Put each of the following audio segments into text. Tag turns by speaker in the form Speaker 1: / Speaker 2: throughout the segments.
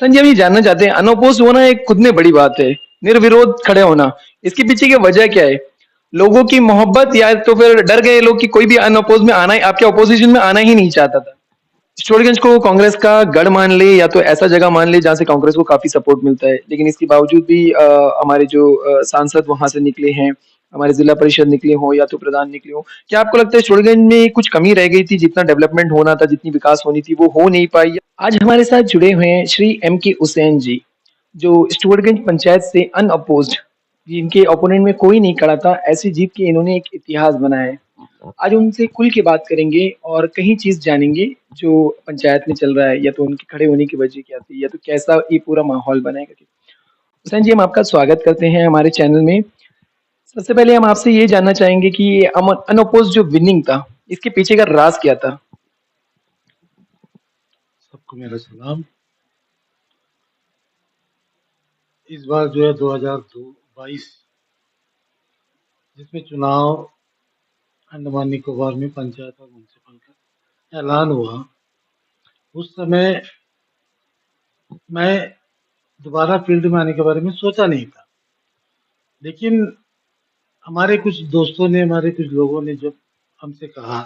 Speaker 1: संजय, हम ये जानना चाहते हैं, अनअपोज़्ड होना एक खुद में बड़ी बात है, निर्विरोध खड़े होना। इसके पीछे की वजह क्या है? लोगों की मोहब्बत या तो फिर डर गए लोग कि कोई भी अनअपोज़ में आना ही आपके अपोज़िशन में आना ही नहीं चाहता था। स्टूडेंट्स को कांग्रेस का गढ़ मान ले या तो ऐसा जगह मान ले जहाँ से कांग्रेस को काफ़ी सपोर्ट मिलता है। लेकिन इसके बावजूद भी हमारे जो सांसद वहाँ से निकले हैं, हमारे जिला परिषद निकले हों या तो प्रधान निकले हों। क्या आपको लगता है स्टूडेंट में कुछ कमी रह गई थी, जितना डेवलपमेंट होना था, जितनी विकास होनी थी, वो हो नहीं पाई? आज हमारे साथ जुड़े हुए हैं श्री एम के हुसैन जी, जो स्टूवर्टगंज पंचायत से अनअपोज्ड, जिनके ओपोनेंट में कोई नहीं खड़ा था, ऐसी जीत के इन्होंने एक इतिहास बनाया है। आज उनसे खुल के बात करेंगे और कई चीज़ जानेंगे जो पंचायत में चल रहा है, या तो उनके खड़े होने की वजह क्या थी, या तो कैसा ये पूरा माहौल बना है करके। हुसैन जी, हम आपका स्वागत करते हैं हमारे चैनल में। सबसे पहले हम आपसे ये जानना चाहेंगे कि ये अनअपोज्ड जो विनिंग था, इसके पीछे का राज क्या था?
Speaker 2: सबको मेरा सलाम। इस बार जो है 2022 जिसमें चुनाव अंडमान निकोबार में पंचायत और म्युनिसिपल का ऐलान हुआ, उस समय मैं दोबारा फील्ड में आने के बारे में सोचा नहीं था। लेकिन हमारे कुछ दोस्तों ने, हमारे कुछ लोगों ने जब हमसे कहा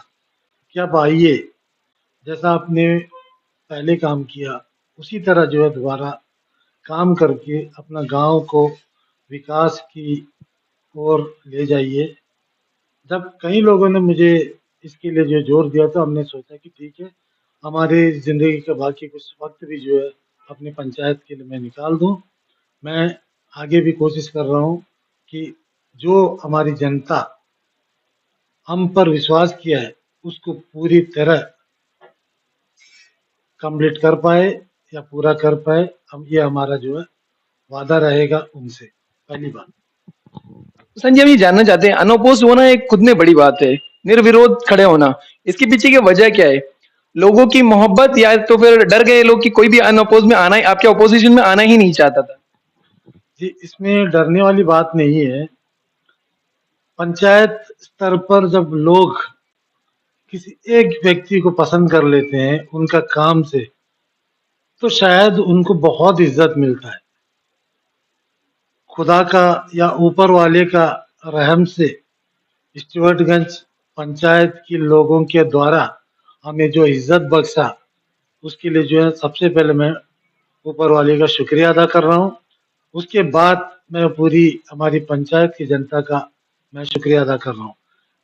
Speaker 2: कि आप आइए, जैसा आपने पहले काम किया उसी तरह जो है दोबारा काम करके अपना गांव को विकास की ओर ले जाइए। जब कई लोगों ने मुझे इसके लिए जो जोर दिया, तो हमने सोचा कि ठीक है, हमारी ज़िंदगी का बाकी कुछ वक्त भी जो है अपनी पंचायत के लिए मैं निकाल दूं। मैं आगे भी कोशिश कर रहा हूं कि जो हमारी जनता हम पर विश्वास किया है उसको पूरी तरह कंप्लीट कर पाए या पूरा कर पाए। हम ये हमारा जो है वादा रहेगा उनसे। पहली बात।
Speaker 1: संजय, हम ये जानना चाहते हैं, अनअपोज्ड होना एक खुद में बड़ी बात है, निर्विरोध खड़े होना। इसके पीछे की वजह क्या है? लोगों की मोहब्बत या तो फिर डर गए लोग कि कोई भी अनअपोज में आना ही आपके अपोजिशन में आना ही नहीं चाहता था?
Speaker 2: जी, इसमें डरने वाली बात नहीं है। पंचायत स्तर पर जब लोग किसी एक व्यक्ति को पसंद कर लेते हैं उनका काम से, तो शायद उनको बहुत इज्जत मिलता है। खुदा का या ऊपर वाले का रहम से स्टुअर्टगंज पंचायत के लोगों के द्वारा हमें जो इज्जत बख्शा, उसके लिए जो है सबसे पहले मैं ऊपर वाले का शुक्रिया अदा कर रहा हूँ। उसके बाद मैं पूरी हमारी पंचायत की जनता का मैं शुक्रिया अदा कर रहा हूँ।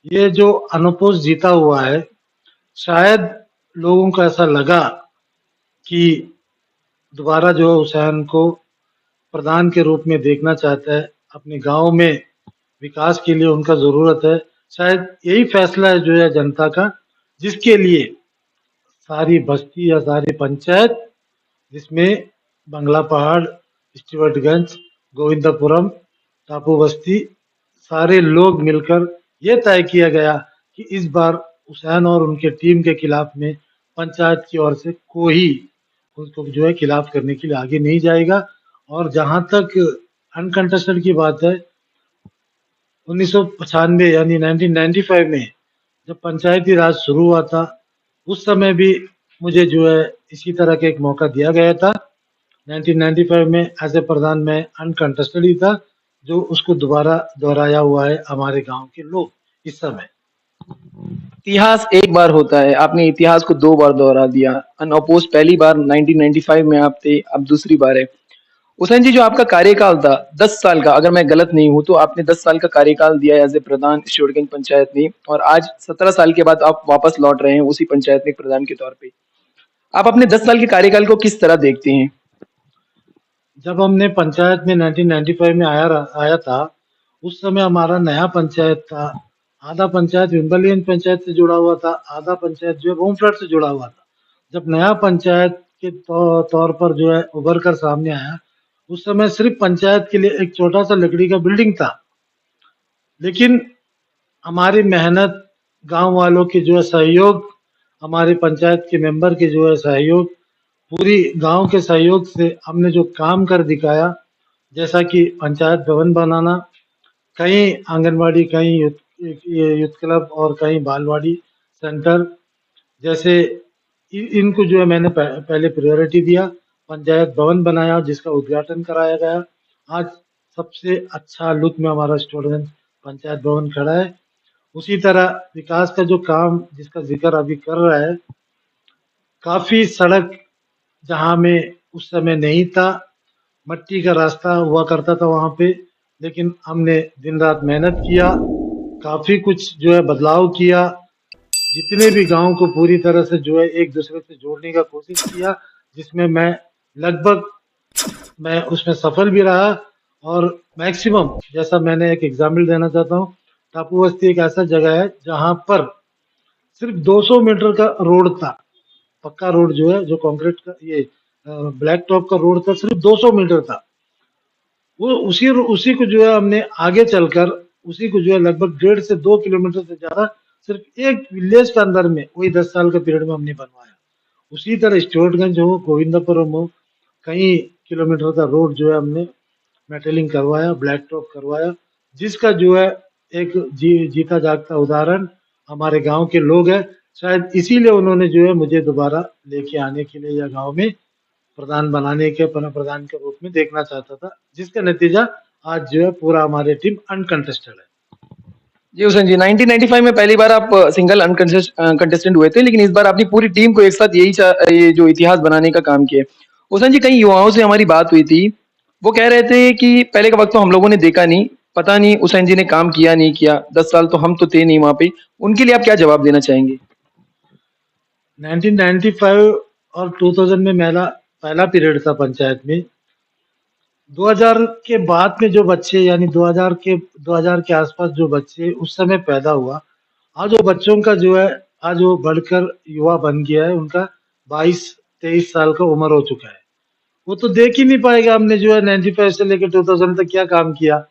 Speaker 2: ये जो अनअपोज जीता हुआ है, शायद लोगों को ऐसा लगा कि दोबारा जो है हुसैन को प्रधान के रूप में देखना चाहता है, अपने गांव में विकास के लिए उनका ज़रूरत है। शायद यही फैसला है जो है जनता का, जिसके लिए सारी बस्ती या सारी पंचायत, जिसमें बंगला पहाड़, स्टुअर्टगंज, गोविंदपुरम, टापू बस्ती, सारे लोग मिलकर ये तय किया गया कि इस बार हुसैन और उनके टीम के खिलाफ में पंचायत की ओर से कोई उनको जो है खिलाफ करने के लिए आगे नहीं जाएगा। और जहां तक अनकंटेस्टेड की बात है, 1995 यानी 1995 में जब पंचायती राज शुरू हुआ था, उस समय भी मुझे जो है इसी तरह का एक मौका दिया गया था। 1995 में एज ए प्रधान में अनकंटेस्टेड ही था, जो उसको दोबारा दोहराया हुआ है हमारे गांव के लोग इस समय।
Speaker 1: इतिहास एक बार होता है, आपने इतिहास को दो बार दोहरा दिया। अनअपोज पहली बार 1995 में आप थे, अब दूसरी बार है। हुसैन जी, जो आपका कार्यकाल था 10 साल का, अगर मैं गलत नहीं हूं तो आपने 10 साल का कार्यकाल दिया एज ए प्रधान स्टूवर्टगंज पंचायत में, और आज 17 साल के बाद आप वापस लौट रहे हैं उसी पंचायत में एक प्रधान के तौर पे। आप अपने 10 साल के कार्यकाल को किस तरह देखते हैं?
Speaker 2: जब हमने पंचायत में 1995 में आया था, उस समय हमारा नया पंचायत था। आधा पंचायत विम्बलियन पंचायत से जुड़ा हुआ था, आधा पंचायत जो है बोमफ्लैट से जुड़ा हुआ था। जब नया पंचायत के तौर पर जो है उभर कर सामने आया, उस समय सिर्फ पंचायत के लिए एक छोटा सा लकड़ी का बिल्डिंग था। लेकिन हमारी मेहनत, गांव वालों के जो है सहयोग, हमारे पंचायत के मेंबर के जो है सहयोग, पूरी गांव के सहयोग से हमने जो काम कर दिखाया, जैसा कि पंचायत भवन बनाना, कई आंगनवाड़ी, कई यूथ क्लब और कई बालवाड़ी सेंटर, जैसे इनको जो है मैंने पहले प्रायोरिटी दिया। पंचायत भवन बनाया जिसका उद्घाटन कराया गया। आज सबसे अच्छा लुक में हमारा स्टूडेंट पंचायत भवन खड़ा है। उसी तरह विकास का जो काम जिसका जिक्र अभी कर रहा है, काफी सड़क जहाँ में उस समय नहीं था, मट्टी का रास्ता हुआ करता था वहाँ पे, लेकिन हमने दिन रात मेहनत किया, काफी कुछ जो है बदलाव किया, जितने भी गांव को पूरी तरह से जो है एक दूसरे से जोड़ने का कोशिश किया, जिसमें लगभग मैं उसमें सफल भी रहा। और मैक्सिमम जैसा मैंने एक एग्जाम्पल देना चाहता हूँ, टापू बस्ती एक ऐसा जगह है जहाँ पर सिर्फ 200 मीटर का रोड था, पक्का रोड जो है, जो कंक्रीट का ये ब्लैक टॉप का रोड था, सिर्फ 200 मीटर था। वो उसी उसी को जो है हमने आगे चलकर उसी को जो है लगभग 1.5 से 2 किलोमीटर से ज्यादा सिर्फ एक विलेज के अंदर में वही 10 साल के पीरियड में हमने बनवाया। उसी तरह स्टुअर्टगंज हो, गोविंदपुरम हो, कई किलोमीटर का रोड जो है हमने मेटलिंग करवाया, ब्लैक टॉप करवाया, जिसका जो है एक जीता जागता उदाहरण हमारे गांव के लोग हैं। शायद इसीलिए उन्होंने जो है मुझे दोबारा लेके आने के लिए या गांव में प्रधान बनाने के प्रधान के रूप में देखना चाहता था, जिसका नतीजा आज जो है पूरा हमारी टीम अनकंटेस्टेड है।
Speaker 1: जी हुसैन जी, 1995 में पहली बार आप सिंगल अनकंटेस्टेंट हुए थे, लेकिन इस बार अपनी पूरी टीम को एक साथ ये जो इतिहास बनाने का काम किया। हुसैन जी, कई युवाओं से हमारी बात हुई थी, वो कह रहे थे कि पहले का वक्त तो हम लोगों ने देखा नहीं, पता नहीं हुसैन जी ने काम किया नहीं किया, 10 साल तो हम तो थे नहीं वहां पे। उनके लिए आप क्या जवाब देना चाहेंगे?
Speaker 2: 1995 और 2000 में मेरा पहला पीरियड था पंचायत में। 2000 के बाद में जो बच्चे यानी 2000 के आसपास जो बच्चे उस समय पैदा हुआ, आज वो बच्चों का जो है आज वो बढ़कर युवा बन गया है, उनका 22-23 साल का उम्र हो चुका है। वो तो देख ही नहीं पाएगा हमने जो है 95 से लेकर 2000 तक क्या काम किया।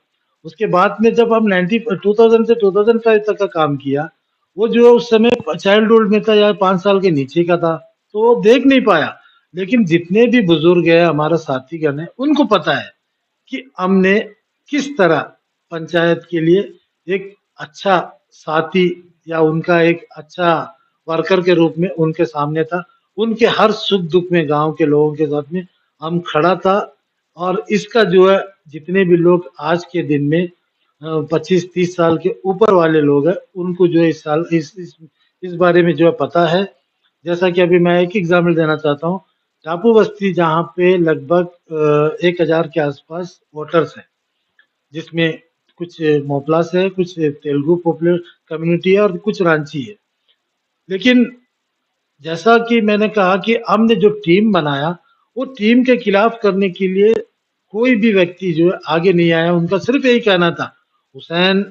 Speaker 2: उसके बाद में जब हम 2000 से 2005 तक का काम किया, वो जो है उस समय चाइल्डहुड में था या 5 साल के नीचे का था, तो वो देख नहीं पाया। लेकिन जितने भी बुजुर्ग है हमारा साथीगण है, उनको पता है कि हमने किस तरह पंचायत के लिए एक अच्छा साथी या उनका एक अच्छा वर्कर के रूप में उनके सामने था। उनके हर सुख दुख में गांव के लोगों के साथ में हम खड़ा था। और इसका जो है जितने भी लोग आज के दिन में 25-30 साल के ऊपर वाले लोग हैं, उनको जो है इस साल इस बारे में जो है पता है। जैसा कि अभी मैं एक एग्जाम्पल देना चाहता हूँ, टापू बस्ती जहाँ पे लगभग 1000 के आसपास वोटर्स हैं, जिसमें कुछ मोपलास है, कुछ तेलुगु पॉपुलर कम्युनिटी है और कुछ रांची है। लेकिन जैसा कि मैंने कहा कि हमने जो टीम बनाया, वो टीम के खिलाफ करने के लिए कोई भी व्यक्ति जो है आगे नहीं आया। उनका सिर्फ यही कहना था, हुसैन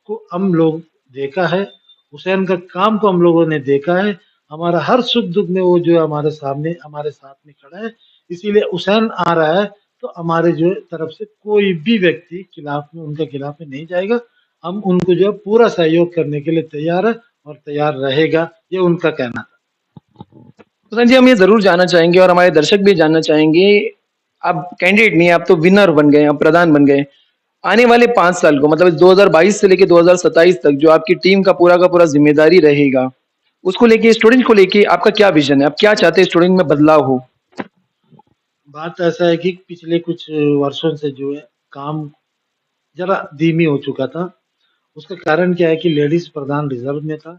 Speaker 2: को हम लोग देखा है, हुसैन का काम को हम लोगों ने देखा है, हमारा हर सुख दुख में वो जो है हमारे सामने हमारे साथ में खड़ा है। इसीलिए हुसैन आ रहा है तो हमारे जो है तरफ से कोई भी व्यक्ति खिलाफ में उनके खिलाफ में नहीं जाएगा। हम उनको जो है पूरा सहयोग करने के लिए तैयार है और तैयार रहेगा, ये उनका कहना था।
Speaker 1: हुसैन जी, हम ये जरूर जानना चाहेंगे और हमारे दर्शक भी जानना चाहेंगे, आप कैंडिडेट नहीं, आप तो विनर बन गए, आप प्रधान बन गए। आने वाले 5 साल को, मतलब 2022 से लेके 2027 तक जो आपकी टीम का पूरा जिम्मेदारी रहेगा, उसको लेके, स्टूडेंट को लेके आपका क्या विजन है? आप क्या चाहते हैं स्टूडेंट में बदलाव हो?
Speaker 2: बात ऐसा है कि पिछले कुछ वर्षों से जो है काम जरा धीमी हो चुका था। उसका कारण क्या है कि लेडीज प्रधान रिजर्व में था।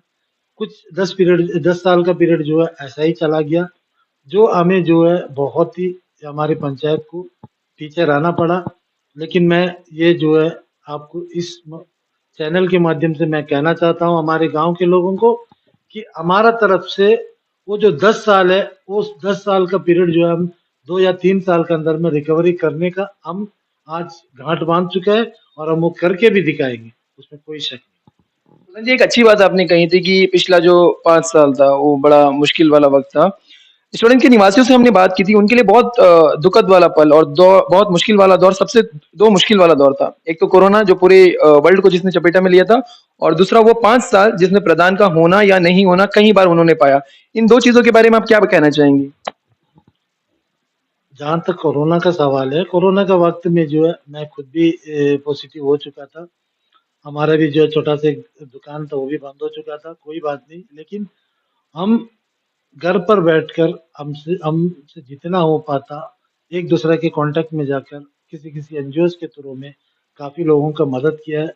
Speaker 2: कुछ 10 साल का पीरियड जो है ऐसा ही चला गया, जो हमें जो है बहुत ही हमारी पंचायत को पीछे रहना पड़ा। लेकिन मैं ये जो है आपको इस चैनल के माध्यम से मैं कहना चाहता हूँ हमारे गांव के लोगों को कि हमारा तरफ से वो जो 10 साल है, उस 10 साल का पीरियड जो है हम 2 या 3 साल के अंदर में रिकवरी करने का हम आज घाट बांध चुके हैं और हम वो करके भी दिखाएंगे, उसमें कोई शक नहीं।
Speaker 1: हुसैन जी, एक अच्छी बात आपने कही थी कि पिछला जो 5 साल था वो बड़ा मुश्किल वाला वक्त था। स्टूडेंट के निवासियों से हमने बात की थी, उनके लिए बहुत दुखद वाला पल और बहुत मुश्किल वाला दौर, सबसे दो मुश्किल वाला दौर था। एक तो कोरोना जो पूरे वर्ल्ड को जिसने चपेटा में लिया था, और दूसरा वो 5 साल जिसमें प्रधान का होना या नहीं होना कई बार उन्होंने पाया। इन दो चीजों के बारे में आप क्या कहना चाहेंगे?
Speaker 2: जहाँ तक कोरोना का सवाल है, कोरोना का वक्त में जो है मैं खुद भी पॉजिटिव हो चुका था। हमारा भी जो है छोटा सा एक दुकान था वो भी बंद हो चुका था, कोई बात नहीं। लेकिन हम घर पर बैठकर हमसे जितना हो पाता एक दूसरे के कांटेक्ट में जाकर किसी किसी एनजीओज के थ्रू में काफी लोगों का मदद किया है।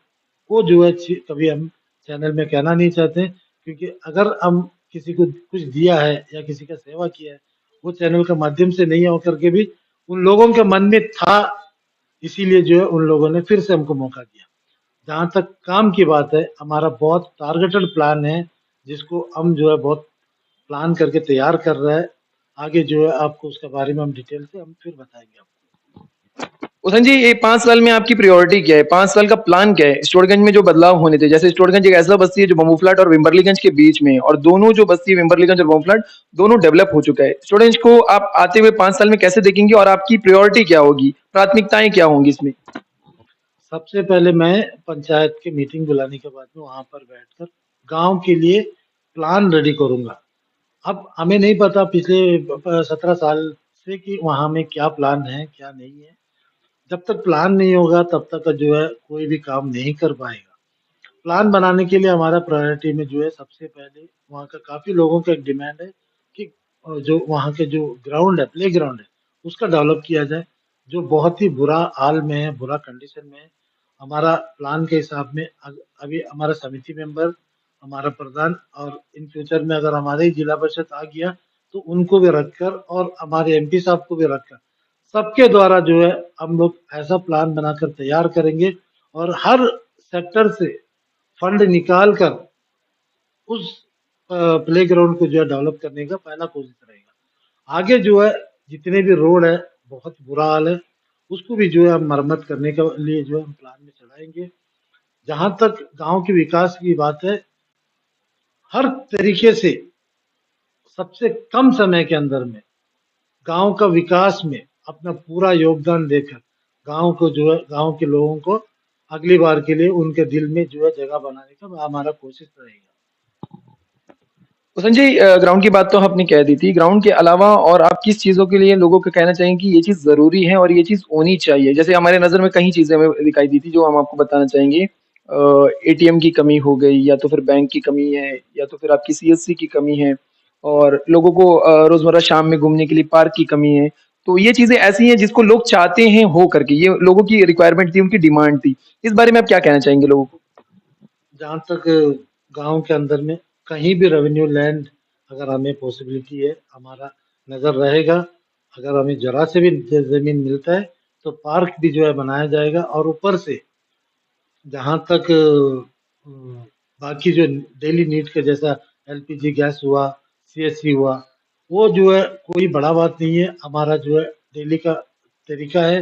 Speaker 2: वो जो है कभी हम चैनल में कहना नहीं चाहते, क्योंकि अगर हम किसी को कुछ दिया है या किसी का सेवा किया है, वो चैनल के माध्यम से नहीं होकर के भी उन लोगों के मन में था, इसीलिए जो है उन लोगों ने फिर से हमको मौका दिया। जहाँ तक काम की बात है, हमारा बहुत टारगेटेड प्लान है, जिसको हम जो है बहुत प्लान करके तैयार कर रहा है। आगे जो है आपको उसके बारे में हम डिटेल से हम फिर बताएंगे आपको।
Speaker 1: उसन जी, ये 5 साल में आपकी प्रायोरिटी क्या है? 5 साल का प्लान क्या है? स्टूरगंज में जो बदलाव होने थे, जैसे स्टूरगंज एक ऐसा बस्ती है जो बमूफ्लाट और विम्बरलीगंज के बीच में है, और दोनों जो बस्ती है विम्बरलीगंज और बमूफ्लाट दोनों डेवलप हो चुका है। स्टूरगंज को आप आते हुए 5 साल में कैसे देखेंगे और आपकी प्रायोरिटी क्या होगी? प्राथमिकताएं क्या होंगी इसमें?
Speaker 2: सबसे पहले मैं पंचायत की मीटिंग बुलाने के बाद में वहाँ पर बैठकर गाँव के लिए प्लान रेडी करूँगा। अब हमें नहीं पता पिछले 17 साल से कि वहाँ में क्या प्लान है, क्या नहीं है। जब तक प्लान नहीं होगा तब तक जो है कोई भी काम नहीं कर पाएगा। प्लान बनाने के लिए हमारा प्रायोरिटी में जो है सबसे पहले वहाँ का काफ़ी लोगों का एक डिमांड है कि जो वहाँ के जो ग्राउंड है, प्लेग्राउंड है, उसका डेवलप किया जाए, जो बहुत ही बुरा हाल में है, बुरा कंडीशन में है। हमारा प्लान के हिसाब में अभी हमारा समिति मेंबर, हमारा प्रधान और इन फ्यूचर में अगर हमारे ही जिला परिषद आ गया, तो उनको भी रखकर और हमारे एमपी साहब को भी रखकर सबके द्वारा जो है हम लोग ऐसा प्लान बनाकर तैयार करेंगे और हर सेक्टर से फंड निकाल कर उस प्लेग्राउंड को जो है डेवलप करने का पहला कोशिश रहेगा। आगे जो है जितने भी रोड है बहुत बुरा हाल है, उसको भी जो है हम मरम्मत करने के लिए जो है हम प्लान में चलाएंगे। जहाँ तक गांव के विकास की बात है, हर तरीके से सबसे कम समय के अंदर में गांव का विकास में अपना पूरा योगदान देकर गांव को जो है गांव के लोगों को अगली बार के लिए उनके दिल में जो है जगह बनाने का हमारा कोशिश रहेगा।
Speaker 1: तो संजय, ग्राउंड की बात तो आपने कह दी थी। ग्राउंड के अलावा और आप किस चीज़ों के लिए लोगों को कहना चाहेंगे कि ये चीज़ ज़रूरी है और ये चीज़ होनी चाहिए? जैसे हमारे नज़र में कई चीज़ें हमें दिखाई दी थी जो हम आपको बताना चाहेंगे। एटीएम की कमी हो गई, या तो फिर बैंक की कमी है, या तो फिर आपकी सीएससी की कमी है, और लोगों को रोज़मर्रा शाम में घूमने के लिए पार्क की कमी है। तो ये चीज़ें ऐसी हैं जिसको लोग चाहते हैं हो करके, ये लोगों की रिक्वायरमेंट थी, उनकी डिमांड थी। इस बारे में आप क्या कहना चाहेंगे लोगों को?
Speaker 2: जहाँ तक गांव के अंदर में कहीं भी रेवेन्यू लैंड अगर हमें पॉसिबिलिटी है, हमारा नज़र रहेगा। अगर हमें जरा से भी ज़मीन मिलता है तो पार्क भी जो है बनाया जाएगा, और ऊपर से जहाँ तक बाकी जो डेली नीड का जैसा एलपीजी गैस हुआ, सीएससी हुआ, वो जो है कोई बड़ा बात नहीं है। हमारा जो है डेली का तरीका है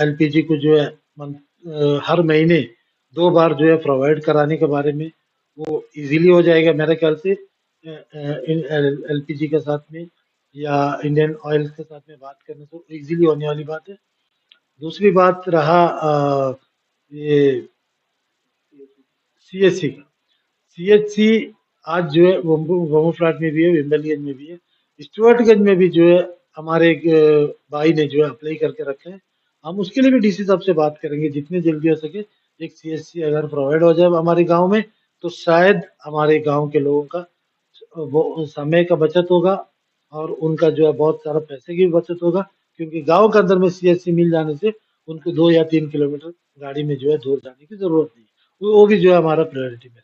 Speaker 2: एलपीजी को जो है हर महीने 2 बार जो है प्रोवाइड कराने के बारे में, वो इजीली हो जाएगा मेरे ख्याल से एलपीजी के साथ में या इंडियन ऑयल के साथ में बात करने से इजीली होने वाली बात है। दूसरी बात रहा ये सीएससी का। सीएचसी आज जो है वोमो फ्लैट में भी है, विम्बलगंज में भी है, स्टुअर्टगंज में भी जो है हमारे एक भाई ने जो है अप्लाई करके रखा है। हम उसके लिए भी डीसी साहब से बात करेंगे जितनी जल्दी हो सके। एक सीएचसी अगर प्रोवाइड हो जाए हमारे गांव में, तो शायद हमारे गांव के लोगों का वो समय का बचत होगा और उनका जो है बहुत सारा पैसे की भी बचत होगा, क्योंकि गांव के अंदर में सीएचसी मिल जाने से उनको 2 या 3 किलोमीटर गाड़ी में जो है दूर जाने की जरूरत नहीं है। वो भी जो है हमारा प्रायोरिटी में रहेगा।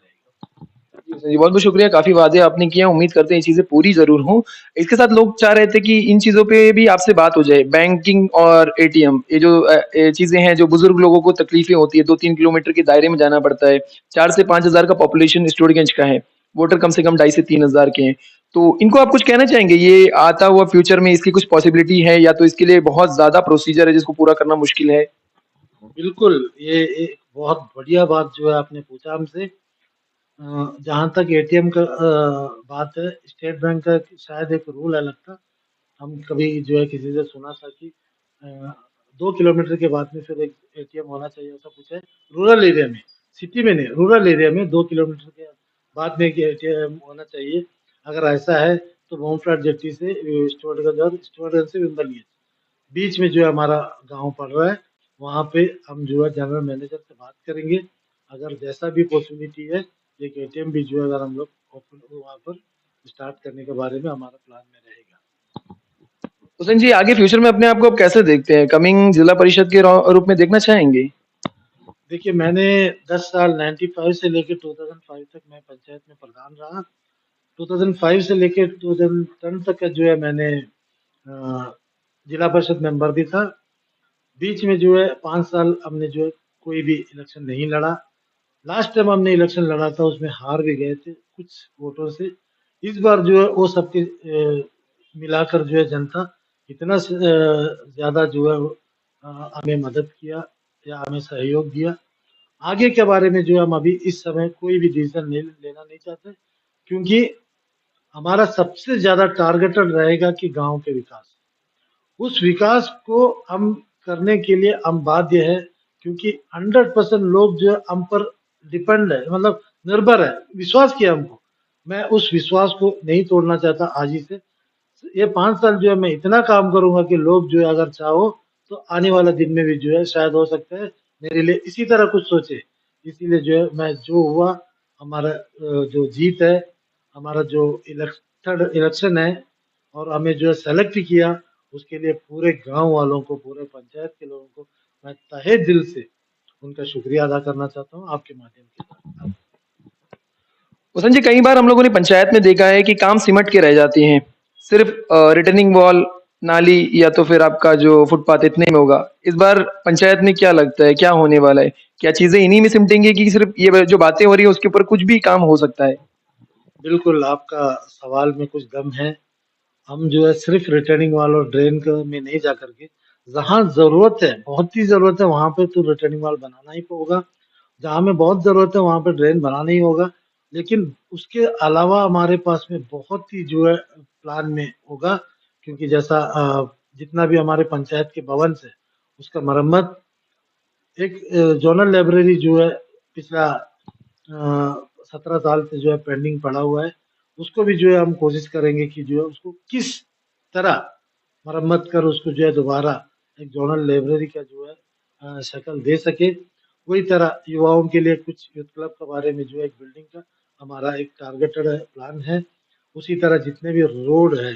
Speaker 1: जी, बहुत-बहुत शुक्रिया, काफ़ी वादे आपने किए हैं, उम्मीद करते हैं ये चीज़ें पूरी ज़रूर हों। इसके साथ लोग चाह रहे थे कि इन चीज़ों पे भी आपसे बात हो जाए, बैंकिंग और एटीएम, ये जो ये चीज़ें हैं, जो बुज़ुर्ग लोगों को तकलीफ़ें होती हैं, 2-3 किलोमीटर के दायरे में जाना पड़ता है, 4 से 5 हज़ार का पॉपुलेशन स्टूरगंज का है, वोटर कम से कम 2.5 से 3 हज़ार के हैं। तो इनको आप कुछ कहना चाहेंगे? ये आता हुआ फ्यूचर में इसकी कुछ पॉसिबिलिटी है, या तो इसके लिए बहुत ज़्यादा प्रोसीजर है जिसको पूरा करना मुश्किल है?
Speaker 2: बिल्कुल, ये एक बहुत बढ़िया बात जो है आपने पूछा हमसे। जहाँ तक एटीएम का बात है, स्टेट बैंक का शायद एक रूल अलग था। हम कभी जो है किसी से सुना था कि 2 किलोमीटर के बाद में फिर एक एटीएम होना चाहिए, ऐसा कुछ है रूरल एरिया में। सिटी में नहीं, रूरल एरिया में 2 किलोमीटर के बाद में एक एटीएम होना चाहिए। अगर ऐसा है तो बोमफ्लाट जेट्टी से स्टुअर्टगंज और स्टुअर्टगंज से विम्बलगंज बीच में जो है हमारा गांव पड़ रहा है। वहाँ पे हम जो है जनरल मैनेजर से बात करेंगे। अगर जैसा भी पॉसिबिलिटी है, एक एटीएम भी जो है अगर हम लोग ओपन वहाँ पर स्टार्ट करने के बारे में हमारा प्लान में रहेगा।
Speaker 1: हुसैन जी, आगे फ्यूचर में अपने आप को आप कैसे देखते हैं? कमिंग जिला परिषद के रूप में देखना चाहेंगे?
Speaker 2: देखिए, मैंने 10 साल 95 से लेके 2005 तक मैं पंचायत में प्रधान रहा। 2005 से लेके 2010 तक का जो है मैंने जिला परिषद मेंबर भी था। बीच में जो है 5 साल हमने जो है कोई भी इलेक्शन नहीं लड़ा। लास्ट टाइम हमने इलेक्शन लड़ा था उसमें हार भी गए थे कुछ वोटों से। इस बार जो है वो सबके मिलाकर जो है जनता इतना ज़्यादा जो है हमें मदद किया या हमें सहयोग दिया। आगे के बारे में जो हम अभी इस समय कोई भी डिसीजन नहीं लेना नहीं चाहते, क्योंकि हमारा सबसे ज़्यादा टारगेटेड रहेगा कि गाँव के विकास। उस विकास को हम करने के लिए हम बाध्य है, क्योंकि 100% लोग जो है हम पर डिपेंड है, मतलब निर्भर है, विश्वास किया हमको। मैं उस विश्वास को नहीं तोड़ना चाहता आज ही से। ये 5 साल जो है मैं इतना काम करूँगा कि लोग जो है अगर चाहो तो आने वाला दिन में भी जो है शायद हो सकता है मेरे लिए इसी तरह कुछ सोचे। इसीलिए जो है मैं जो हुआ हमारा जो जीत है, हमारा जो इलेक्शन है और हमें जो है सेलेक्ट किया, उसके लिए पूरे गाँव वालों को, पूरे पंचायत के लोगों को मैं तहे दिल से उनका शुक्रिया अदा करना चाहता हूँ आपके माध्यम के द्वारा।
Speaker 1: हुसैन जी, कई बार हम लोगों ने पंचायत में देखा है कि काम सिमट के रह जाती हैं। सिर्फ रिटर्निंग वॉल, नाली या तो फिर आपका जो फुटपाथ इतने में होगा। इस बार पंचायत में क्या लगता है, क्या होने वाला है? क्या चीज़ें इन्हीं में सिमटेंगी कि सिर्फ ये जो बातें हो रही हैं उसके ऊपर कुछ भी काम हो सकता है?
Speaker 2: बिल्कुल, आपका सवाल में कुछ दम है। हम जो है सिर्फ रिटर्निंग वॉल और ड्रेन में नहीं जा करके, जहाँ ज़रूरत है, बहुत ही ज़रूरत है, वहाँ पे तो रिटर्निंग वॉल बनाना ही होगा। जहाँ हमें बहुत ज़रूरत है वहाँ पे ड्रेन बनाना ही होगा। लेकिन उसके अलावा हमारे पास में बहुत ही जो है प्लान में होगा, क्योंकि जैसा जितना भी हमारे पंचायत के भवन है उसका मरम्मत, एक जोनल लाइब्रेरी जो है पिछला 17 साल से जो है पेंडिंग पड़ा हुआ है, उसको भी जो है हम कोशिश करेंगे कि जो है उसको किस तरह मरम्मत कर उसको जो है दोबारा एक जोनल लाइब्रेरी का जो है शक्ल दे सके। वही तरह युवाओं के लिए कुछ यूथ क्लब के बारे में जो है एक बिल्डिंग का हमारा एक टारगेटेड प्लान है। उसी तरह जितने भी रोड है,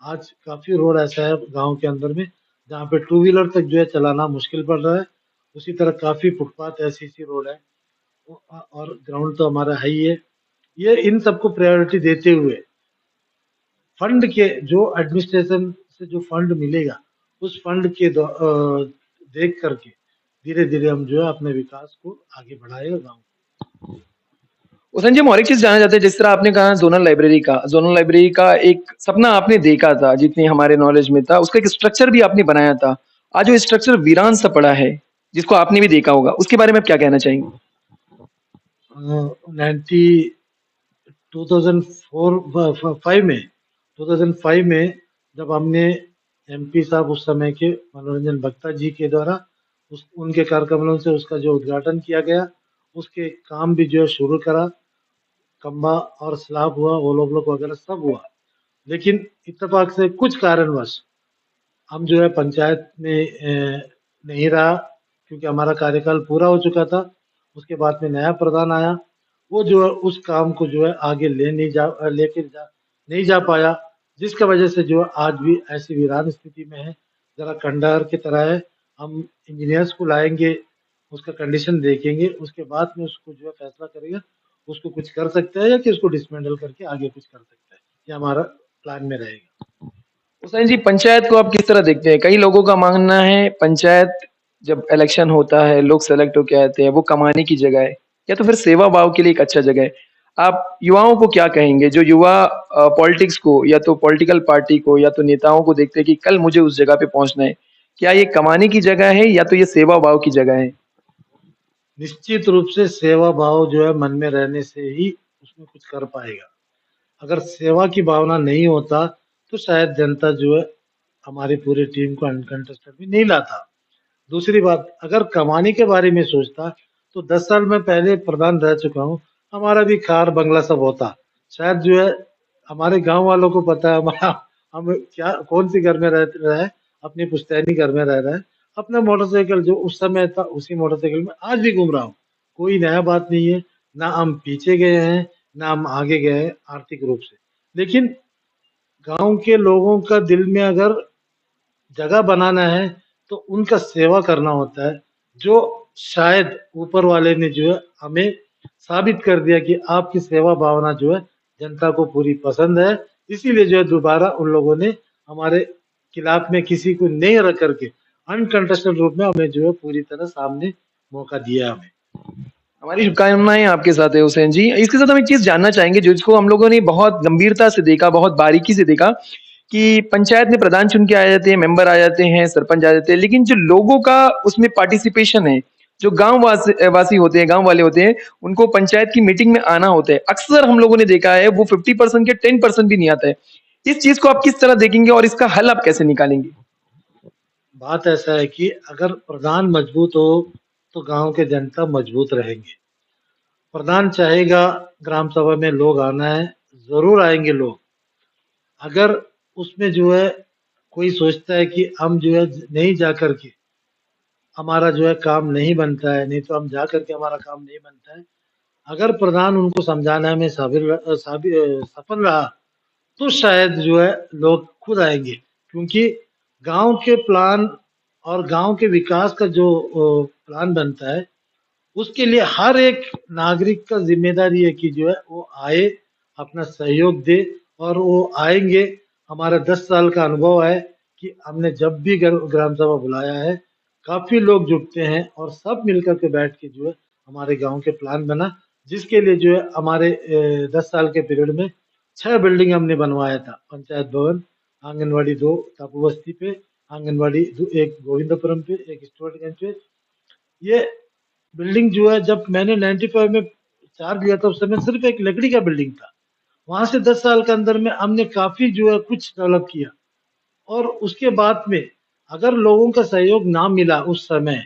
Speaker 2: आज काफ़ी रोड ऐसा है गाँव के अंदर में जहाँ पे टू व्हीलर तक जो है चलाना मुश्किल पड़ रहा है। उसी तरह काफ़ी फुटपाथ ऐसी-ऐसी रोड है और ग्राउंड तो हमारा है ही है। ये इन सबको प्रायोरिटी देते हुए फंड के जो एडमिनिस्ट्रेशन से जो फंड मिलेगा, उस फंड के देख करके धीरे-धीरे हम जो है अपने विकास को आगे बढ़ाएगा गाँव।
Speaker 1: हुसैन जी, हम और एक चीज़ जानना चाहते हैं, जिस तरह आपने कहा ज़ोनल लाइब्रेरी का एक सपना आपने देखा था, जितनी हमारे नॉलेज में था, उसका एक स्ट्रक्चर भी आपने बनाया था। आज वो स्ट्रक्चर वीरान सा पड़ा है, जिसको आपने भी देखा होगा। उसके बारे में आप क्या कहना चाहेंगे?
Speaker 2: 90 2004 5 में 2005 में जब हमने एमपी साहब उस समय के मनोरंजन बख्तर जी के द्वारा उस उनके कार्यक्रमों से उसका जो उद्घाटन किया गया, उसके काम भी जो है शुरू करा, खंबा और स्लैब हुआ, होलो ब्लॉक वगैरह सब हुआ। लेकिन इत्तेफाक से कुछ कारणवश हम जो है पंचायत में नहीं रहा, क्योंकि हमारा कार्यकाल पूरा हो चुका था। उसके बाद में नया प्रधान आया, वो जो है उस काम को जो है आगे लेके जा नहीं जा पाया, जिसकी वजह से जो है आज भी ऐसी वीरान स्थिति में है, ज़रा खंडहर की तरह है। हम इंजीनियर्स को लाएँगे, उसका कंडीशन देखेंगे, उसके बाद में उसको जो है फैसला करेंगे, उसको कुछ कर सकते हैं या कि उसको डिसमेंटल करके आगे कुछ कर सकते हैं। ये हमारा प्लान में रहेगा।
Speaker 1: हुसैन जी, पंचायत को आप किस तरह देखते हैं? कई लोगों का मानना है पंचायत जब इलेक्शन होता है, लोग सेलेक्ट होके आते हैं, वो कमाने की जगह है या तो फिर सेवा भाव के लिए एक अच्छा जगह है। आप युवाओं को क्या कहेंगे, जो युवा पॉलिटिक्स को या तो पॉलिटिकल पार्टी को या तो नेताओं को देखते हैं कि कल मुझे उस जगह पे पहुंचना है, क्या ये कमाने की जगह है या तो ये सेवा भाव की जगह है?
Speaker 2: निश्चित रूप से सेवा भाव जो है मन में रहने से ही उसमें कुछ कर पाएगा। अगर सेवा की भावना नहीं होता तो शायद जनता जो है हमारी पूरी टीम को अनकंटेस्टेड भी नहीं लाता। दूसरी बात, अगर कमाने के बारे में सोचता तो 10 साल में पहले प्रधान रह चुका हूँ, हमारा भी कार बंगला सब होता। शायद जो है हमारे गाँव वालों को पता है हमारा हम क्या कौन सी घर में रह रहे हैं, अपनी पुश्तैनी घर में रह रहे हैं। अपना मोटरसाइकिल जो उस समय था उसी मोटरसाइकिल में आज भी घूम रहा हूँ। कोई नया बात नहीं है, ना हम पीछे गए हैं, ना हम आगे गए हैं आर्थिक रूप से। लेकिन गांव के लोगों का दिल में अगर जगह बनाना है तो उनका सेवा करना होता है, जो शायद ऊपर वाले ने जो है हमें साबित कर दिया कि आपकी सेवा भावना जो है जनता को पूरी पसंद है। इसीलिए जो है दोबारा उन लोगों ने हमारे खिलाफ में किसी को नहीं रख करके अनकंटेस्टेड रूप में हमें जो है पूरी तरह सामने मौका दिया हमें।
Speaker 1: हमारी शुभकामनाएं आपके साथ है हुसैन जी। इसके साथ हम एक चीज जानना चाहेंगे जिसको हम लोगों ने बहुत गंभीरता से देखा, बहुत बारीकी से देखा कि पंचायत में प्रधान चुन के आ जाते हैं, मेंबर आ जाते हैं, सरपंच आ जाते हैं, लेकिन जो लोगों का उसमें पार्टिसिपेशन है, जो गांव वासी होते हैं, गांव वाले होते हैं, उनको पंचायत की मीटिंग में आना होता है, अक्सर हम लोगों ने देखा है वो 50% के 10% भी नहीं आता है। इस चीज को आप किस तरह देखेंगे और इसका हल आप कैसे निकालेंगे?
Speaker 2: बात ऐसा है कि अगर प्रधान मजबूत हो तो गांव के जनता मजबूत रहेंगे। प्रधान चाहेगा ग्राम सभा में लोग आना है, जरूर आएंगे लोग। अगर उसमें जो है कोई सोचता है कि हम जो है नहीं जा करके हमारा जो है काम नहीं बनता है, नहीं तो हम जा करके हमारा काम नहीं बनता है, अगर प्रधान उनको समझाने में सफल रहा तो शायद जो है लोग खुद आएंगे। क्योंकि गांव के प्लान और गांव के विकास का जो प्लान बनता है उसके लिए हर एक नागरिक का जिम्मेदारी है कि जो है वो आए, अपना सहयोग दे। और वो आएंगे। हमारा 10 साल का अनुभव है कि हमने जब भी ग्राम सभा बुलाया है काफी लोग जुटते हैं और सब मिलकर के बैठ के जो है हमारे गांव के प्लान बना, जिसके लिए जो है हमारे 10 साल के पीरियड में 6 बिल्डिंग हमने बनवाया था। पंचायत भवन, आंगनवाड़ी 2 टापू बस्ती पे, आंगनवाड़ी एक गोविंदपुरम पे, एक स्टुअर्टगंज पे। ये बिल्डिंग जो है जब मैंने 95 में चार्ज लिया था उस समय सिर्फ एक लकड़ी का बिल्डिंग था। वहां से 10 साल के अंदर में हमने काफी जो है कुछ डेवलप किया। और उसके बाद में अगर लोगों का सहयोग ना मिला उस समय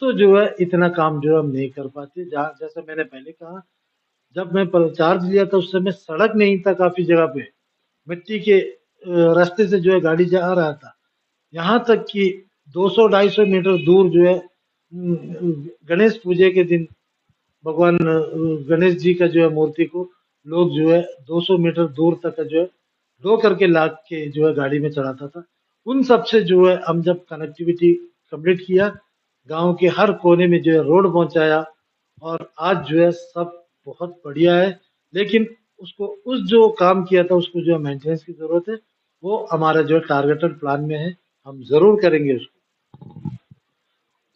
Speaker 2: तो जो है इतना काम जो है हम नहीं कर पाते। जैसे मैंने पहले कहा, जब मैं चार्ज लिया था उस समय सड़क नहीं था, काफी जगह पे मिट्टी के रास्ते से जो है गाड़ी जा रहा था। यहाँ तक कि 200-250 मीटर दूर जो है गणेश पूजे के दिन भगवान गणेश जी का जो है मूर्ति को लोग जो है 200 मीटर दूर तक का जो है ढो करके ला के जो है गाड़ी में चढ़ाता था। उन सब से जो है हम जब कनेक्टिविटी कंप्लीट किया, गांव के हर कोने में जो है रोड पहुंचाया और आज जो है सब बहुत बढ़िया है। लेकिन उसको उस जो काम किया था उसको जो है मेंटेनेंस की जरूरत है। वो हमारा जो है टारगेटेड प्लान में है, हम जरूर करेंगे उसको।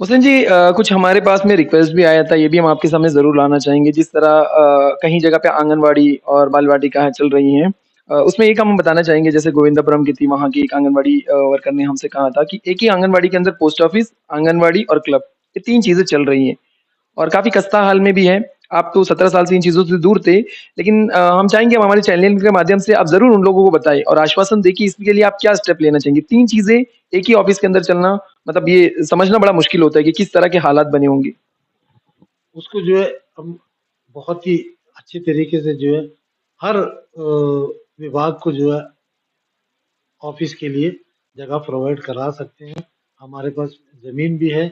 Speaker 1: हुसैन जी, कुछ हमारे पास में रिक्वेस्ट भी आया था, ये भी हम आपके सामने ज़रूर लाना चाहेंगे। जिस तरह कहीं जगह पे आंगनवाड़ी और बाल वाटिकाएँ चल रही हैं, उसमें एक हम बताना चाहेंगे, जैसे गोविंदपुरम की थी, वहाँ की एक आंगनवाड़ी वर्कर ने हमसे कहा था कि एक ही आंगनवाड़ी के अंदर पोस्ट ऑफिस, आंगनवाड़ी और क्लब, ये 3 चीज़ें चल रही हैं और काफ़ी खस्ता हाल में भी है। आप तो 17 साल से इन चीज़ों से दूर थे, लेकिन हम चाहेंगे हम हमारे चैनल के माध्यम से आप ज़रूर उन लोगों को बताएँ और आश्वासन दें कि इसके लिए आप क्या स्टेप लेना चाहेंगे। 3 चीज़ें एक ही ऑफिस के अंदर चलना, मतलब ये समझना बड़ा मुश्किल होता है कि किस तरह के हालात बने होंगे।
Speaker 2: उसको जो है हम बहुत ही अच्छे तरीके से जो है हर विभाग को जो है ऑफिस के लिए जगह प्रोवाइड करा सकते हैं। हमारे पास ज़मीन भी है,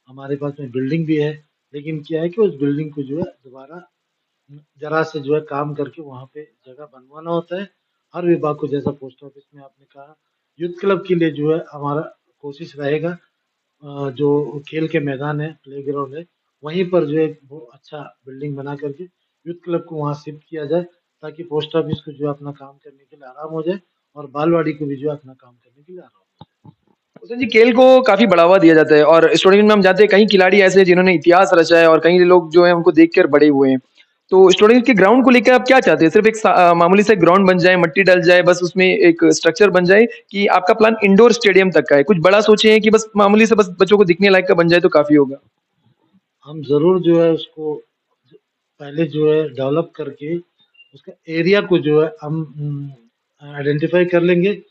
Speaker 2: हमारे पास में बिल्डिंग भी है। लेकिन क्या है कि उस बिल्डिंग को जो है दोबारा ज़रा से जो है काम करके वहाँ पे जगह बनवाना होता है। हर विभाग को, जैसा पोस्ट ऑफिस में आपने कहा, यूथ क्लब के लिए जो है हमारा कोशिश रहेगा जो खेल के मैदान है, प्लेग्राउंड है, वहीं पर जो है वो अच्छा बिल्डिंग बना करके यूथ क्लब को वहाँ शिफ्ट किया जाए, ताकि पोस्ट ऑफिस को जो है अपना काम करने के लिए आराम हो जाए और बालवाड़ी को भी जो है अपना काम करने के लिए आराम हो जाए।
Speaker 1: हुसैन जी, खेल को काफ़ी बढ़ावा दिया जाता है और स्टूडेंट में हम जानते हैं कई खिलाड़ी ऐसे हैं जिन्होंने इतिहास रचा है और कई लोग जो हैं उनको देखकर बड़े हुए हैं। तो स्टूडेंट के ग्राउंड को लेकर आप क्या चाहते हैं? सिर्फ़ एक मामूली सा ग्राउंड बन जाए, मट्टी डल जाए, बस उसमें एक स्ट्रक्चर बन जाए, कि आपका प्लान इंडोर स्टेडियम तक का है? कुछ बड़ा सोचे हैं कि बस मामूली से बस बच्चों को दिखने लायक का बन जाए तो काफ़ी होगा?
Speaker 2: हम ज़रूर जो है उसको पहले जो है डेवलप करके उसका एरिया को जो है हम आइडेंटिफाई कर लेंगे।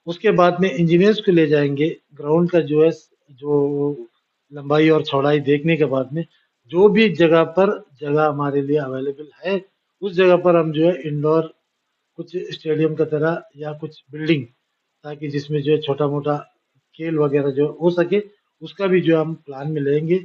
Speaker 2: उसके बाद में इंजीनियर्स को ले जाएँगे, ग्राउंड का जो है जो लंबाई और चौड़ाई देखने के बाद में जो भी जगह पर जगह हमारे लिए अवेलेबल है, उस जगह पर हम जो है इंडोर कुछ स्टेडियम की तरह या कुछ बिल्डिंग, ताकि जिसमें जो है छोटा-मोटा खेल वगैरह जो हो सके, उसका भी जो हम प्लान में लेंगे।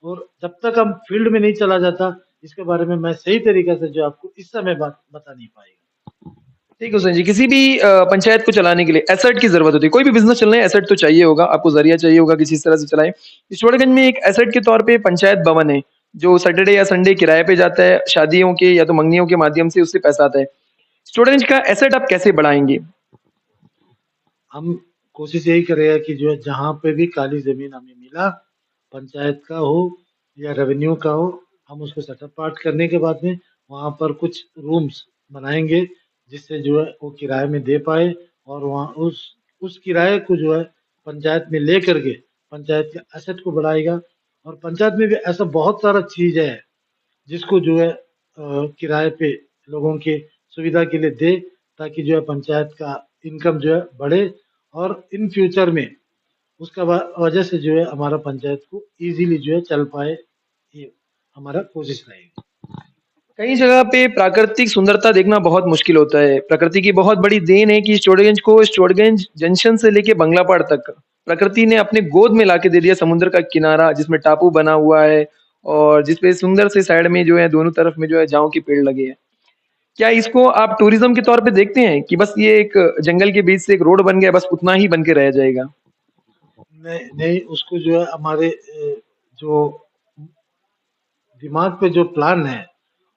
Speaker 2: और जब तक हम फील्ड में नहीं चला जाता, इसके बारे में मैं सही तरीके से जो आपको इस समय बात बता नहीं पाएगा।
Speaker 1: ठीक है हुसैन जी, किसी भी पंचायत को चलाने के लिए एसेट की ज़रूरत होती है। कोई भी बिज़नेस चलना है एसेट तो चाहिए होगा, आपको ज़रिया चाहिए होगा किसी तरह से चलाएँ। चित्तौड़गंज में एक एसेट के तौर पे पंचायत भवन है, जो सैटरडे या संडे किराए पे जाता है, शादियों के या तो मंगनियों के माध्यम से उससे पैसा आता है। चित्तौड़गंज का एसेट आप कैसे बढ़ाएँगे?
Speaker 2: हम कोशिश यही करेंगे कि जो है जहाँ पे भी खाली ज़मीन हमें मिला, पंचायत का हो या रेवेन्यू का हो, हम उसको सेट अपार्ट करने के बाद में वहाँ पर कुछ रूम्स बनाएँगे, जिससे जो है वो किराए में दे पाए और वहाँ उस किराए को जो है पंचायत में लेकर के पंचायत के एसेट को बढ़ाएगा। और पंचायत में भी ऐसा बहुत सारा चीज़ है जिसको जो है किराए पे लोगों की सुविधा के लिए दे, ताकि जो है पंचायत का इनकम जो है बढ़े और इन फ्यूचर में उसका वजह से जो है हमारा पंचायत को इजीली जो है चल पाए, ये हमारा कोशिश रहेगी।
Speaker 1: कई जगह पे प्राकृतिक सुंदरता देखना बहुत मुश्किल होता है। प्रकृति की बहुत बड़ी देन है कि चित्तौड़गंज जंक्शन से लेके बंगलापाड़ तक प्रकृति ने अपने गोद में लाके दे दिया समुद्र का किनारा जिसमें टापू बना हुआ है और जिसपे सुंदर से साइड में जो है दोनों तरफ में जो है जामुन के पेड़ लगे हैं। क्या इसको आप टूरिज्म के तौर पे देखते हैं कि बस ये एक जंगल के बीच से एक रोड बन गया बस उतना ही बन के रह जाएगा?
Speaker 2: नहीं नहीं, उसको जो है हमारे जो दिमाग पे जो प्लान है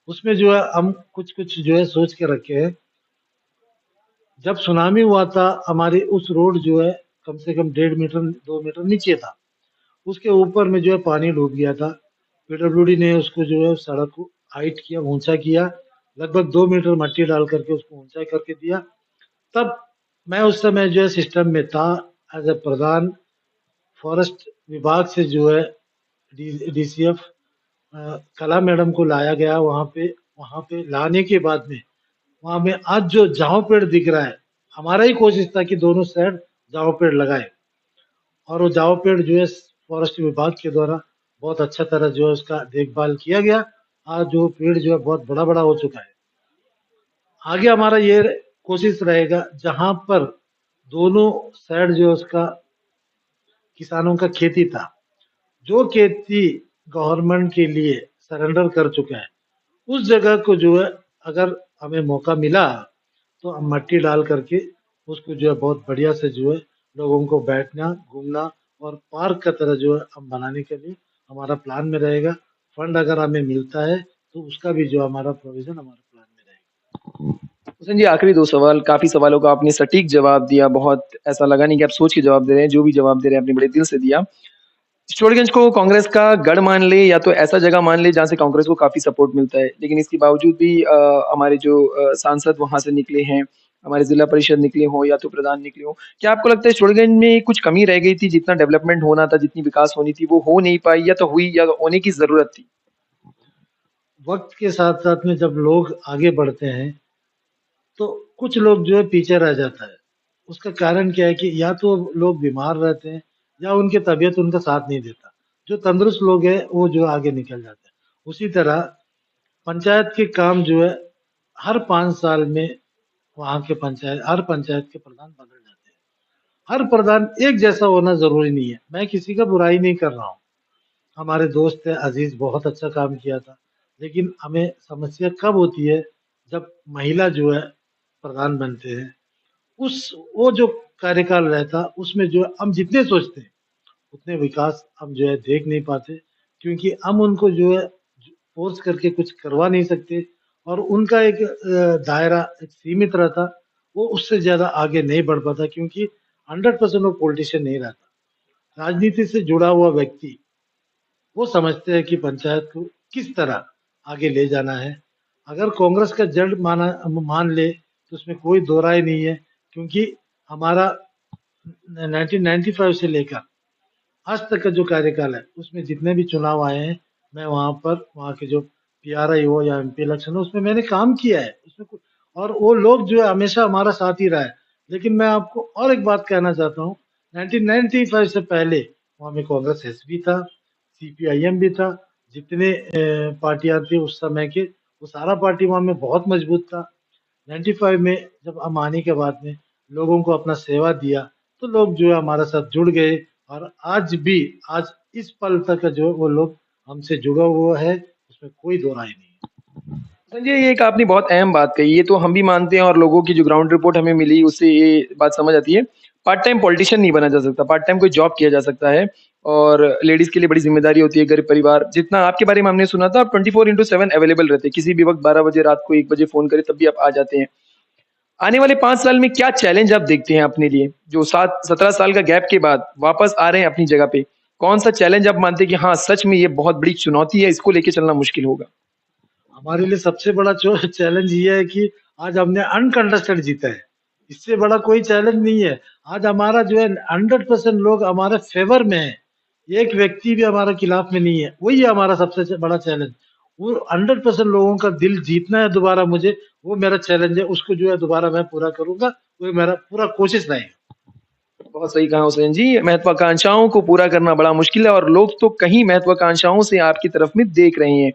Speaker 2: उसमें जो है हम कुछ कुछ जो है सोच के रखे हैं। जब सुनामी हुआ था हमारी उस रोड जो है कम से कम 1.5 मीटर 2 मीटर नीचे था, उसके ऊपर में जो है पानी डूब गया था। पीडब्ल्यूडी ने उसको जो है सड़क को हाइट किया, ऊंचा किया, लगभग 2 मीटर मट्टी डाल करके उसको ऊंचा करके दिया। तब मैं उस समय जो है सिस्टम में था एज ए प्रधान फॉरेस्ट विभाग से जो है डीसीएफ कला मैडम को लाया गया वहाँ पे लाने के बाद में वहाँ में आज जो जाओ पेड़ दिख रहा है, हमारा ही कोशिश था कि दोनों साइड जाओ पेड़ लगाए और वो जाओ पेड़ जो है फॉरेस्ट विभाग के द्वारा बहुत अच्छा तरह जो है उसका देखभाल किया गया। आज जो पेड़ जो है बहुत बड़ा बड़ा हो चुका है। आगे हमारा ये कोशिश रहेगा जहाँ पर दोनों साइड जो है उसका किसानों का खेती था, जो खेती गवर्नमेंट के लिए सरेंडर कर चुका है, उस जगह को जो है अगर हमें मौका मिला तो हम मट्टी डाल करके उसको जो है बहुत बढ़िया से जो है लोगों को बैठना घूमना और पार्क का तरह जो है हम बनाने के लिए हमारा प्लान में रहेगा। फंड अगर हमें मिलता है तो उसका भी जो हमारा प्रोविजन हमारे प्लान में रहेगा।
Speaker 1: हुसैन जी आखिरी 2 सवाल, काफ़ी सवालों का आपने सटीक जवाब दिया, बहुत ऐसा लगा नहीं कि आप सोच के जवाब दे रहे हैं, जो भी जवाब दे रहे हैं आपने बड़े दिल से दिया। चित्तौड़गंज को कांग्रेस का गढ़ मान ले या तो ऐसा जगह मान ले जहाँ से कांग्रेस को काफ़ी सपोर्ट मिलता है। लेकिन इसके बावजूद भी हमारे जो सांसद वहाँ से निकले हैं, हमारे ज़िला परिषद निकले हों या तो प्रधान निकले हों, क्या आपको लगता है चित्तौड़गंज में कुछ कमी रह गई थी, जितना डेवलपमेंट होना था, जितनी विकास होनी थी, वो हो नहीं पाई या तो हुई या होने की ज़रूरत थी?
Speaker 2: वक्त के साथ साथ में जब लोग आगे बढ़ते हैं तो कुछ लोग जो है पीछे रह जाता है। उसका कारण क्या है कि या तो लोग बीमार रहते हैं या उनकी तबीयत उनका साथ नहीं देता। जो तंदुरुस्त लोग हैं वो जो आगे निकल जाते हैं। उसी तरह पंचायत के काम जो है हर 5 साल में वहाँ के हर पंचायत के प्रधान बदल जाते हैं। हर प्रधान एक जैसा होना ज़रूरी नहीं है। मैं किसी का बुराई नहीं कर रहा हूँ। हमारे दोस्त है अजीज़ बहुत अच्छा काम किया था। लेकिन हमें समस्या कब होती है जब महिला जो है प्रधान बनते हैं। उस वो जो कार्यकाल रहता उसमें जो हम जितने सोचते हैं उतने विकास हम जो है देख नहीं पाते, क्योंकि हम उनको जो है फोर्स करके कुछ करवा नहीं सकते और उनका एक दायरा एक सीमित रहता। वो उससे ज़्यादा आगे नहीं बढ़ पाता क्योंकि 100% वो पॉलिटिशियन नहीं रहता। राजनीति से जुड़ा हुआ व्यक्ति वो समझते हैं कि पंचायत को किस तरह आगे ले जाना है। अगर कांग्रेस का जड़ मान ले तो उसमें कोई दो राय नहीं है, क्योंकि हमारा 1995 से लेकर आज तक का जो कार्यकाल है उसमें जितने भी चुनाव आए हैं मैं वहाँ के जो पीआरआई हो या एमपी इलेक्शन हो उसमें मैंने काम किया है उसमें और वो लोग जो है हमेशा हमारा साथ ही रहा है। लेकिन मैं आपको और एक बात कहना चाहता हूँ, 1995 से पहले वहाँ में कांग्रेस एस भी था, सीपीआईएम भी था, जितने पार्टियां थी उस समय के वो सारा पार्टी वहाँ में बहुत मजबूत था। 95 में जब हम आने के बाद में लोगों को अपना सेवा दिया तो लोग जो है हमारे साथ जुड़ गए और आज इस पल तक जो वो लोग हमसे जुड़ा हुआ है, उसमें कोई दो राय नहीं है।
Speaker 1: संजय, ये एक आपने बहुत अहम बात कही। ये तो हम भी मानते हैं और लोगों की जो ग्राउंड रिपोर्ट हमें मिली उससे ये बात समझ आती है। पार्ट टाइम पॉलिटिशियन नहीं बना जा सकता, पार्ट टाइम कोई जॉब किया जा सकता है और लेडीज़ के लिए बड़ी ज़िम्मेदारी होती है, घर परिवार जितना आपके बारे में हमने सुना था, आप 24/7 अवेलेबल रहते हैं। किसी भी वक़्त 12 बजे रात को 1 बजे फ़ोन करें तब भी आप आ जाते हैं। आने वाले 5 साल में क्या चैलेंज आप देखते हैं अपने लिए? जो 7 17 साल का गैप के बाद वापस आ रहे हैं अपनी जगह पे, कौन-सा चैलेंज आप मानते हैं कि हाँ, सच में ये बहुत बड़ी चुनौती है, इसको लेके चलना मुश्किल होगा?
Speaker 2: हमारे लिए सबसे बड़ा जो चैलेंज ये है कि आज हमने अनकंटेस्टेड जीता है। इससे बड़ा कोई चैलेंज नहीं है। आज हमारा जो है 100% लोग हमारे फ़ेवर में हैं। एक व्यक्ति भी हमारे खिलाफ में नहीं है। वही है हमारा सबसे बड़ा चैलेंज। वो 100% लोगों का दिल जीतना है दोबारा मुझे, वो मेरा चैलेंज है। उसको जो है दोबारा मैं पूरा करूँगा। वो मेरा पूरा कोशिश रहेगा।
Speaker 1: बहुत सही कहा हुसैन जी, महत्वाकांक्षाओं को पूरा करना बड़ा मुश्किल है और लोग तो कहीं महत्वाकांक्षाओं से आपकी तरफ में देख रहे हैं।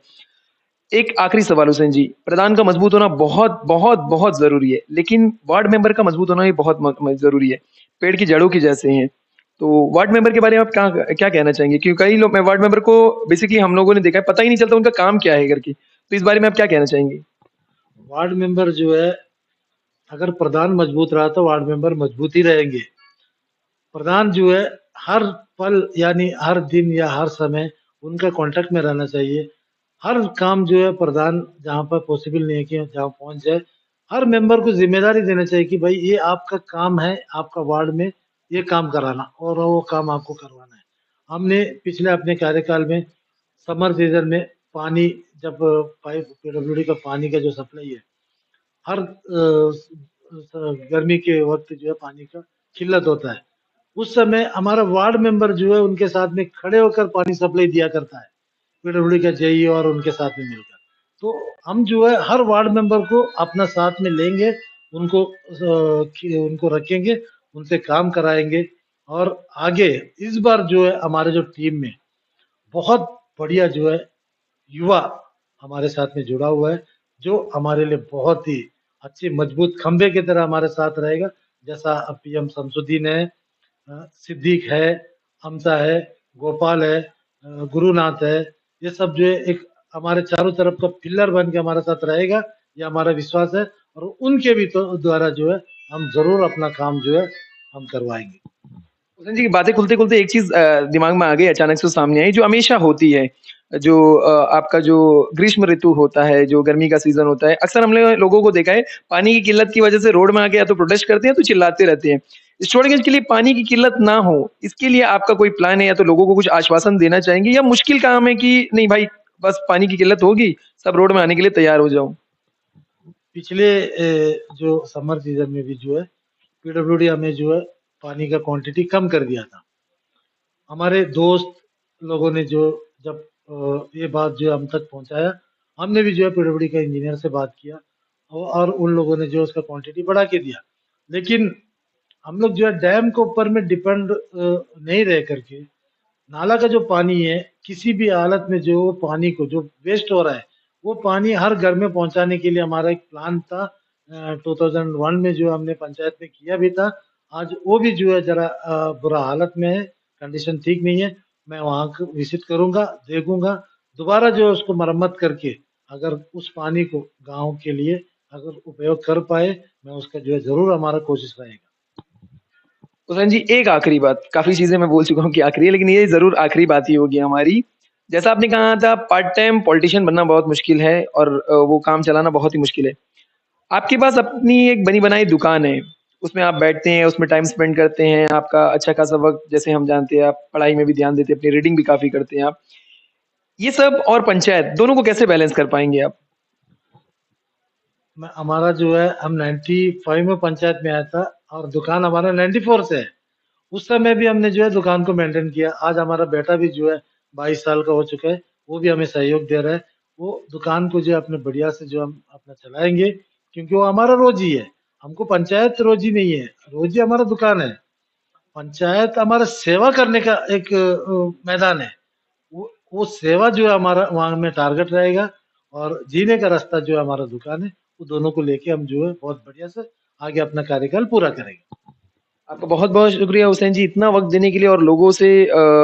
Speaker 1: एक आखिरी सवाल हुसैन जी, प्रधान का मजबूत होना बहुत, बहुत, बहुत ज़रूरी है, लेकिन वार्ड मेंबर का मजबूत होना भी बहुत म ज़रूरी है। पेड़ की जड़ों की जैसे हैं। तो वार्ड मेंबर के बारे में आप क्या क्या कहना चाहेंगे? क्योंकि कई लोग वार्ड मेंबर को बेसिकली हम लोगों ने देखा है, पता ही नहीं चलता उनका काम क्या है करके। तो इस बारे में आप क्या कहना चाहेंगे?
Speaker 2: वार्ड मेंबर जो है, अगर प्रधान मजबूत रहा तो वार्ड मेंबर मजबूत ही रहेंगे। प्रधान जो है हर पल यानी हर दिन या हर समय उनका कांटेक्ट में रहना चाहिए। हर काम जो है प्रधान जहाँ पर पॉसिबल नहीं है कि जहाँ पहुँच जाए, हर मेंबर को ज़िम्मेदारी देना चाहिए कि भाई ये आपका काम है, आपका वार्ड में ये काम कराना और वो काम आपको करवाना है। हमने पिछले अपने कार्यकाल में समर सीज़न में पानी जब पाइप पीडब्ल्यूडी का पानी का जो सप्लाई है, हर गर्मी के वक़्त जो है पानी का किल्लत होता है। उस समय हमारा वार्ड मेंबर जो है उनके साथ में खड़े होकर पानी सप्लाई दिया करता है, पीडब्ल्यूडी का जेईई और उनके साथ में मिलकर। तो हम जो है हर वार्ड मेंबर को अपना साथ में लेंगे, उनको रखेंगे, उनसे काम कराएँगे और आगे इस बार जो है हमारे जो टीम में बहुत बढ़िया जो है युवा हमारे साथ में जुड़ा हुआ है, जो हमारे लिए बहुत ही अच्छे मजबूत खंभे की तरह हमारे साथ रहेगा। जैसा पीएम शमसुद्दीन है, सिद्दीक है, हमजा है, गोपाल है, गुरुनाथ है, ये सब जो है एक हमारे चारों तरफ का पिलर बन के हमारे साथ रहेगा, ये हमारा विश्वास है और उनके भी तो द्वारा जो है हम ज़रूर अपना काम जो है हम करवाएँगे।
Speaker 1: हुसैन जी, बातें खुलते-खुलते एक चीज़ दिमाग में आ गई अचानक से सामने आई जो हमेशा होती है। जो आपका जो ग्रीष्म ऋतु होता है, जो गर्मी का सीज़न होता है, अक्सर हमने लोगों को देखा है पानी की किल्लत की वज़ह से रोड में आके या तो प्रोटेस्ट करते हैं, तो चिल्लाते रहते हैं। स्टूडेंट्स के लिए पानी की किल्लत ना हो, इसके लिए आपका कोई प्लान है या तो लोगों को कुछ आश्वासन देना चाहेंगे या मुश्किल काम है कि नहीं भाई बस पानी की किल्लत होगी, सब रोड में आने के लिए तैयार हो जाओ?
Speaker 2: पिछले जो समर सीज़न में भी जो है पीडब्ल्यूडी हमें जो है पानी का क्वांटिटी कम कर दिया था। हमारे दोस्त लोगों ने जो जब ये बात जो है हम तक पहुँचाया, हमने भी जो है पीडब्ल्यूडी के इंजीनियर से बात किया और उन लोगों ने जो उसका क्वांटिटी बढ़ा के दिया। लेकिन हम लोग जो है डैम के ऊपर में डिपेंड नहीं रह करके नाला का जो पानी है, किसी भी हालत में जो पानी को जो वेस्ट हो रहा है, वो पानी हर घर में पहुँचाने के लिए हमारा एक प्लान था। 2001 में जो हमने पंचायत में किया भी था। आज वो भी जो है ज़रा बुरा हालत में है, कंडीशन ठीक नहीं है। मैं वहाँ क विज़िट करूँगा, देखूँगा, दोबारा जो है उसको मरम्मत करके अगर उस पानी को गाँव के लिए अगर उपयोग कर पाए, मैं उसका जो है ज़रूर हमारा कोशिश रहेगा।
Speaker 1: हुसैन जी, एक आखिरी बात, काफ़ी चीज़ें मैं बोल चुका हूँ कि आखिरी है, लेकिन ये ज़रूर आखिरी बात ही होगी हमारी। जैसा आपने कहा था पार्ट टाइम पॉलिटिशियन बनना बहुत मुश्किल है और वो काम चलाना बहुत ही मुश्किल है। आपके पास अपनी एक बनी-बनाई दुकान है, उसमें आप बैठते हैं, उसमें टाइम स्पेंड करते हैं, आपका अच्छा खासा वक़्त जैसे हम जानते हैं आप पढ़ाई में भी ध्यान देते हैं, अपनी रीडिंग भी काफ़ी करते हैं आप। ये सब और पंचायत, दोनों को कैसे बैलेंस कर पाएँगे आप?
Speaker 2: हमारा जो है हम 95 में पंचायत में आया था और दुकान हमारा 94 से है। उस समय भी हमने जो है दुकान को मेंटेन किया। आज हमारा बेटा भी जो है 22 साल का हो चुका है, वो भी हमें सहयोग दे रहा है। वो दुकान को जो है अपने बढ़िया से जो हम अपना चलाएँगे क्योंकि वो हमारा रोज़ी है। हमको पंचायत रोज़ी नहीं है, रोज़ी हमारा दुकान है। पंचायत हमारा सेवा करने का एक मैदान है। वो सेवा जो है हमारा वहाँ में टारगेट रहेगा और जीने का रास्ता जो है हमारा दुकान है, वो दोनों को लेके हम जो है बहुत बढ़िया से आगे अपना कार्यकाल पूरा करेंगे।
Speaker 1: आपका बहुत-बहुत शुक्रिया हुसैन जी इतना वक़्त देने के लिए और लोगों से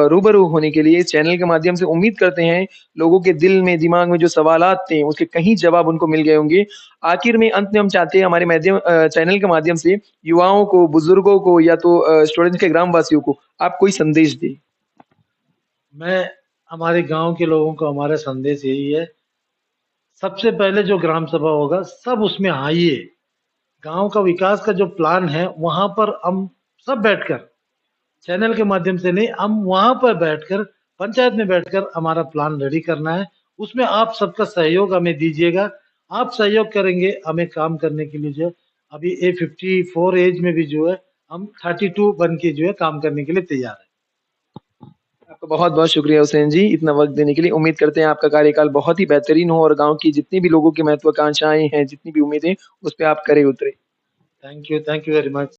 Speaker 1: रूबरू होने के लिए इस चैनल के माध्यम से उम्मीद करते हैं लोगों के दिल में, दिमाग में जो सवालात थे उसके कहीं जवाब उनको मिल गए होंगे। आखिर में अंत में हम चाहते हैं हमारे चैनल के माध्यम से युवाओं को, बुज़ुर्गों को या तो स्टूडेंट्स के ग्रामवासियों को आप कोई संदेश दें।
Speaker 2: मैं हमारे गांव के लोगों को हमारा संदेश यही है, सबसे पहले जो ग्राम सभा होगा सब उसमें आइए। गांव का विकास का जो प्लान है वहां पर हम सब बैठकर, चैनल के माध्यम से नहीं, हम वहां पर बैठकर पंचायत में बैठकर हमारा प्लान रेडी करना है। उसमें आप सबका सहयोग हमें दीजिएगा। आप सहयोग करेंगे हमें काम करने के लिए, जो है अभी 54 एज में भी जो है हम 32 बन के जो है काम करने के लिए तैयार है।
Speaker 1: आपका बहुत-बहुत शुक्रिया हुसैन जी, इतना वक़्त देने के लिए। उम्मीद करते हैं आपका कार्यकाल बहुत ही बेहतरीन हो और गाँव की जितनी भी लोगों की महत्वाकांक्षाएँ हैं, जितनी भी उम्मीदें, उस पे आप खरे उतरें।
Speaker 2: Thank you very much.